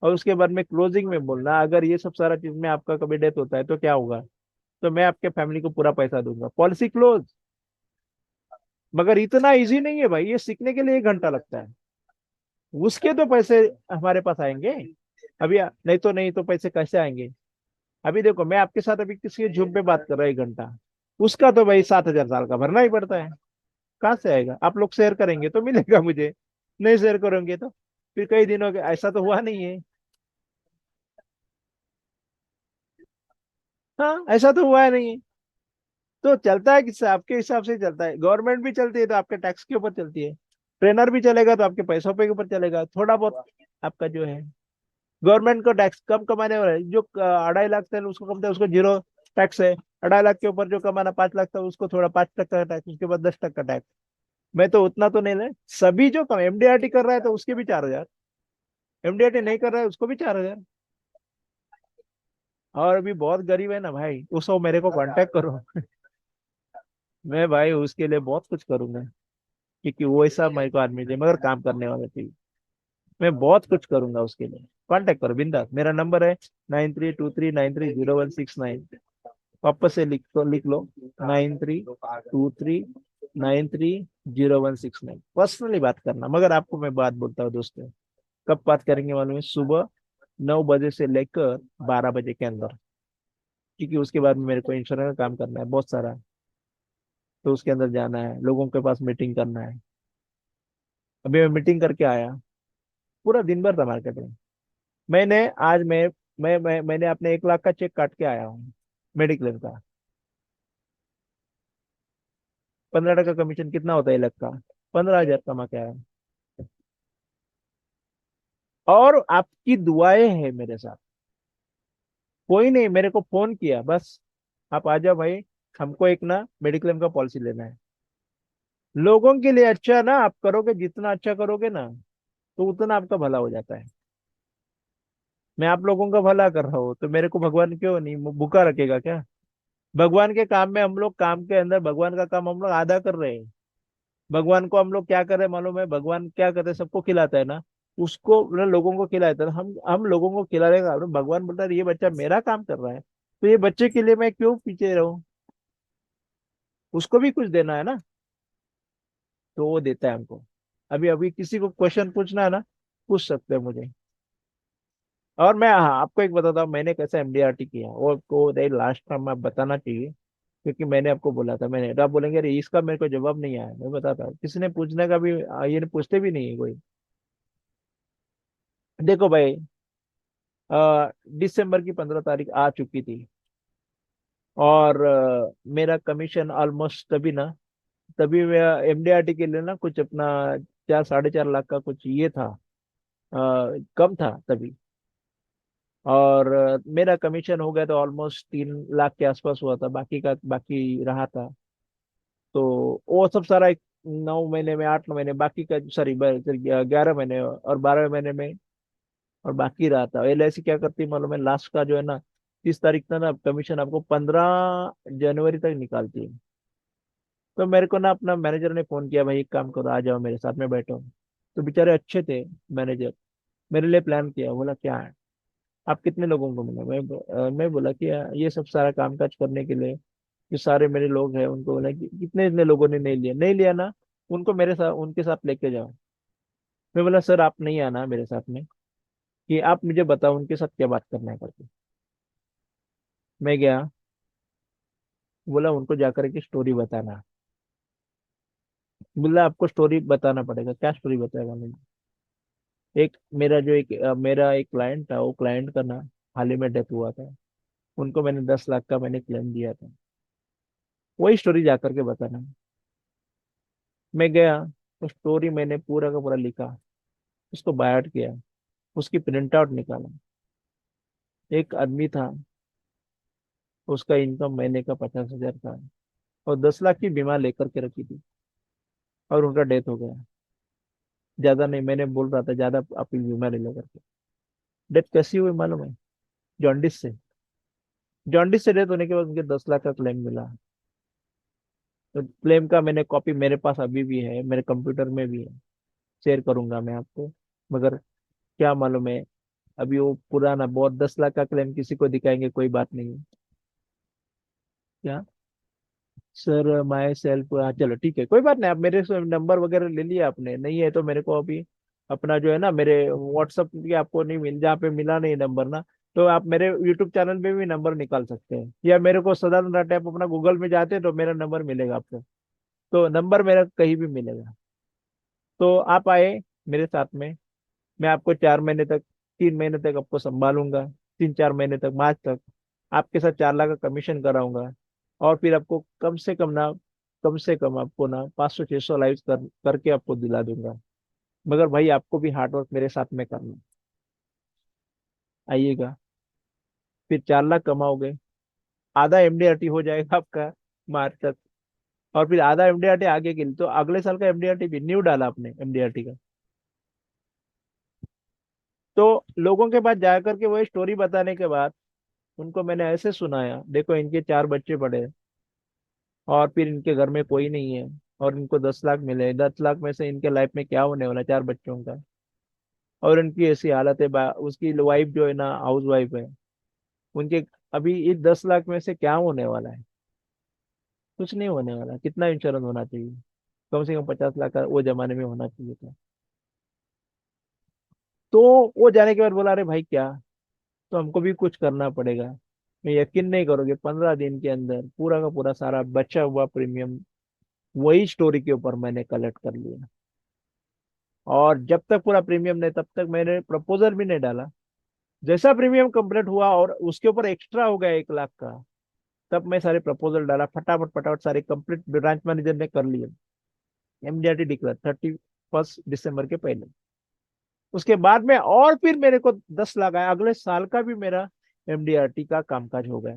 और उसके बाद में क्लोजिंग में बोलना, अगर ये सब सारा चीज में आपका कभी डेथ होता है तो क्या होगा, तो मैं आपके फैमिली को पूरा पैसा दूंगा, पॉलिसी क्लोज। मगर इतना इजी नहीं है भाई, ये सीखने के लिए 1 घंटा लगता है, उसके तो पैसे हमारे पास आएंगे। अभी नहीं तो पैसे कैसे आएंगे। अभी देखो, मैं आपके साथ अभी किसी के झूम पे बात कर रहा हूँ 1 घंटा, उसका तो भाई 7,000 साल का भरना ही पड़ता है। कहाँ से आएगा, आप लोग शेयर करेंगे तो मिलेगा मुझे, नहीं शेयर करेंगे तो फिर कई दिनों के, ऐसा तो हुआ नहीं है। हाँ, ऐसा तो हुआ है नहीं है। तो चलता है किससे, आपके हिसाब से ही चलता है, गवर्नमेंट भी चलती है तो आपके टैक्स के ऊपर चलती है, ट्रेनर भी चलेगा तो आपके पैसों पे के ऊपर चलेगा, थोड़ा बहुत आपका जो है। गवर्नमेंट को टैक्स कम कमाने वाला है, जो 2.5 लाख से उसको कमता है उसको जीरो टैक्स है। 2.5 लाख के ऊपर जो कमाना 5 लाख था उसको थोड़ा 5% का टैक्स, उसके बाद 10% टैक्स। मैं तो उतना तो नहीं ले, सभी जो कम एमडीआरटी कर रहा है तो उसके भी 4,000, एमडीआरटी नहीं कर रहा है उसको भी 4,000। और अभी बहुत गरीब है ना भाई, उसको मेरे को कांटेक्ट करो, मैं भाई उसके लिए बहुत कुछ करूंगा, क्योंकि वो ऐसा मेरे को आदमी चाहिए, मगर काम करने वाला चाहिए। मैं बहुत कुछ करूंगा उसके लिए, कांटेक्ट करो बिंदास, मेरा नंबर है 9323930169। वापस से लिख लो 9323930169, पर्सनली बात करना। मगर आपको मैं बात बोलता हूँ दोस्तों, कब बात करेंगे मालूम है, सुबह 9 बजे से लेकर 12 बजे के अंदर, क्योंकि उसके बाद में मेरे को इंश्योरेंस का काम करना है बहुत सारा, तो उसके अंदर जाना है, लोगों के पास मीटिंग करना है। अभी मैं मीटिंग करके आया, पूरा दिन भर था मार्केट में। मैंने आज मैंने अपने 1 लाख का चेक काट के आया हूँ, मेडिक्लेम का। 15% कमीशन कितना होता है 1 लाख का, 15,000 कमा के आया। और आपकी दुआएं हैं मेरे साथ, कोई नहीं मेरे को फोन किया बस, आप आ जाओ भाई, हमको एक ना मेडिक्लेम का पॉलिसी लेना है। लोगों के लिए अच्छा ना आप करोगे, जितना अच्छा करोगे ना, तो उतना आपका भला हो जाता है। मैं आप लोगों का भला कर रहा हूँ तो मेरे को भगवान क्यों नहीं भूखा रखेगा क्या। भगवान के काम में हम लोग, काम के अंदर भगवान का काम हम लोग आधा कर रहे हैं। भगवान को हम लोग क्या कर रहे हैं मालूम है, भगवान क्या करते हैं, सबको खिलाता है ना, उसको मतलब लोगों को खिलाता है, हम लोगों को खिलाने का, भगवान बोलता है ये बच्चा मेरा काम कर रहा है, तो ये बच्चे के लिए मैं क्यों पीछे रहूं, उसको भी कुछ देना है ना, तो वो देता है हमको। अभी अभी किसी को क्वेश्चन पूछना है ना, पूछ सकते हैं मुझे। और मैं, हाँ, आपको एक बताता हूँ मैंने कैसे एमडीआरटी किया, वो लास्ट टाइम आप बताना चाहिए, क्योंकि मैंने आपको बोला था, मैंने, तो आप बोलेंगे अरे इसका मेरे को जवाब नहीं आया, मैं बताता हूँ, किसी ने पूछने का भी ये पूछते भी नहीं है कोई। देखो भाई, दिसंबर की 15 तारीख आ चुकी थी, और मेरा कमीशन ऑलमोस्ट तभी ना, तभी मैं एमडीआरटी के लिए ना कुछ अपना 4 साढ़े 4 लाख का कुछ ये था, कम था तभी। और मेरा कमीशन हो गया तो ऑलमोस्ट 3 लाख के आसपास हुआ था, बाकी का बाकी रहा था। तो वो सब सारा 9 महीने में, 8 महीने बाकी का, सॉरी 11 महीने और 12 महीने में, और बाकी रहा था। एलआईसी क्या करती है मालूम है, लास्ट का जो है ना 30 तारीख तक ना कमीशन आपको 15 जनवरी तक निकालती है। तो मेरे को ना अपना मैनेजर ने फोन किया, भाई एक काम करो, आ जाओ मेरे साथ में बैठो। तो बेचारे अच्छे थे मैनेजर, मेरे लिए प्लान किया। बोला क्या है, आप कितने लोगों को मिला? मैं बोला कि ये सब सारा कामकाज करने के लिए जो सारे मेरे लोग हैं उनको बोला कि कितने इतने लोगों ने नहीं लिया ना, उनको मेरे साथ उनके साथ लेके जाओ। मैं बोला सर आप नहीं आना मेरे साथ में, कि आप मुझे बताओ उनके साथ क्या बात करना है करके। मैं गया, बोला उनको जाकर के स्टोरी बताना। बोला आपको स्टोरी बताना पड़ेगा, क्या स्टोरी बताएगा मुझे? एक मेरा जो मेरा एक क्लाइंट था, वो क्लाइंट का ना हाल ही में डेथ हुआ था, उनको मैंने 10 लाख का मैंने क्लेम दिया था, वही स्टोरी जाकर के बताना। मैं गया, तो स्टोरी मैंने पूरा का पूरा लिखा, उसको बायट किया, उसकी प्रिंट आउट निकाला। एक आदमी था, उसका इनकम महीने का 50,000 था, और 10 लाख की बीमा लेकर के रखी थी, और उनका डेथ हो गया। ज्यादा नहीं, मैंने बोल रहा था ज्यादा आप बीमा ले लो करके। डेथ कैसी हुई मालूम है? जॉन्डिस से। जॉन्डिस से डेथ होने के बाद उनके 10 लाख का क्लेम मिला। तो क्लेम का मैंने कॉपी मेरे पास अभी भी है, मेरे कंप्यूटर में भी है, शेयर करूंगा मैं आपको। मगर क्या मालूम है, अभी वो पुराना बहुत, 10 लाख का क्लेम किसी को दिखाएंगे कोई बात नहीं है। क्या सर माई सेल्फ, हाँ चलो ठीक है, कोई बात नहीं, आप मेरे से नंबर वगैरह ले लिया आपने? नहीं है तो मेरे को अभी अपना जो है ना, मेरे व्हाट्सअप पे आपको नहीं मिल, जहाँ पे मिला नहीं नंबर ना, तो आप मेरे यूट्यूब चैनल पे भी नंबर निकाल सकते हैं, या मेरे को सदानंद राठे आप अपना गूगल में जाते हैं तो मेरा नंबर मिलेगा आपको। तो नंबर मेरा कहीं भी मिलेगा। तो आप आए मेरे साथ में, मैं आपको 4 महीने तक, 3 महीने तक आपको संभालूंगा, 3 4 महीने तक, मार्च तक आपके साथ 4 लाख का कमीशन कराऊंगा। और फिर आपको कम से कम ना, कम से कम आपको ना 500 600 लाइव करके आपको दिला दूंगा। मगर भाई आपको भी हार्डवर्क मेरे साथ में करना। आइएगा, फिर 4 लाख कमाओगे, आधा एमडीआरटी हो जाएगा आपका मार्च तक। और फिर आधा एमडीआरटी आगे के लिए, तो अगले साल का एमडीआरटी भी न्यू डाला आपने एमडीआरटी का। तो लोगों के पास जा करके वही स्टोरी बताने के बाद उनको मैंने ऐसे सुनाया, देखो इनके 4 बच्चे पड़े हैं, और फिर इनके घर में कोई नहीं है, और इनको 10 लाख मिले, 10 लाख में से इनके लाइफ में क्या होने वाला है, 4 बच्चों का। और इनकी ऐसी हालत है, उसकी वाइफ जो है ना हाउस वाइफ है, उनके अभी इस 10 लाख में से क्या होने वाला है? कुछ नहीं होने वाला। कितना इंश्योरेंस होना चाहिए? कम से कम 50 लाख का वो जमाने में होना चाहिए था। तो वो जाने के बाद बोला अरे भाई क्या, तो हमको भी कुछ करना पड़ेगा। मैं यकीन नहीं करोगे, 15 दिन के अंदर पूरा का पूरा सारा बचा हुआ प्रीमियम वही स्टोरी के ऊपर मैंने कलेक्ट कर लिया। और जब तक पूरा प्रीमियम नहीं, तब तक मैंने प्रपोजल भी नहीं डाला। जैसा प्रीमियम कंप्लीट हुआ और उसके ऊपर एक्स्ट्रा हो गया 1 लाख का, तब मैं सारे प्रपोजल डाला, फटाफट फटाफट सारे कंप्लीट ब्रांच मैनेजर ने कर लिए। एमडीआरटी डिक्लेयर 31 दिसंबर के पहले। उसके बाद में और फिर मेरे को 10 लाख आया, अगले साल का भी मेरा एमडीआरटी का कामकाज हो गया।